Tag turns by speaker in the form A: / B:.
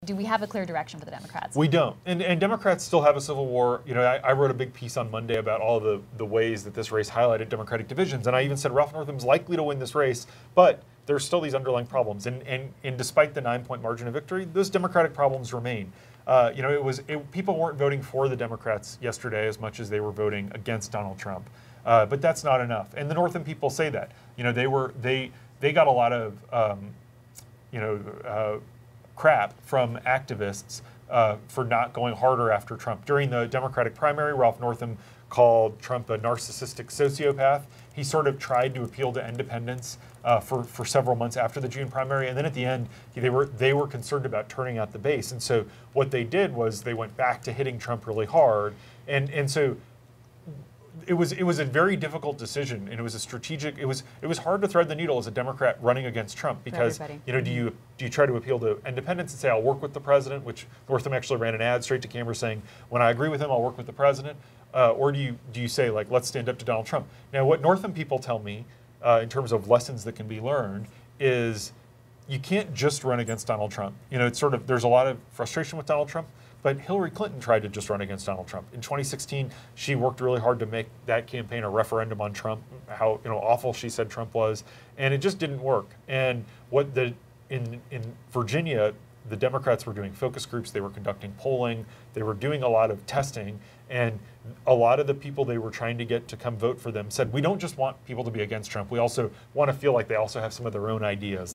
A: Do we have a clear direction for the Democrats?
B: We don't. And Democrats still have a civil war. You know, I wrote a big piece on Monday about all the ways that this race highlighted Democratic divisions. And I even said Ralph Northam's likely to win this race, but there's still these underlying problems. And despite the 9-point margin of victory, those Democratic problems remain. You know, people weren't voting for the Democrats yesterday as much as they were voting against Donald Trump. But that's not enough. And the Northam people say that. You know, they got a lot of, crap from activists for not going harder after Trump. During the Democratic primary, Ralph Northam called Trump a narcissistic sociopath. He sort of tried to appeal to independents for several months after the June primary, and then at the end, they were concerned about turning out the base. And so what they did was they went back to hitting Trump really hard, and so it was a very difficult decision, and it was a strategic. It was hard to thread the needle as a Democrat running against Trump, because you know, do you try to appeal to independents and say I'll work with the president, which Northam actually ran an ad straight to camera saying when I agree with him I'll work with the president, or do you say like let's stand up to Donald Trump? Now what Northam people tell me in terms of lessons that can be learned is you can't just run against Donald Trump. You know, it's sort of there's a lot of frustration with Donald Trump. But Hillary Clinton tried to just run against Donald Trump. In 2016, she worked really hard to make that campaign a referendum on Trump, how awful she said Trump was, and it just didn't work. And in Virginia, the Democrats were doing focus groups, they were conducting polling, they were doing a lot of testing, and a lot of the people they were trying to get to come vote for them said, we don't just want people to be against Trump, we also want to feel like they also have some of their own ideas.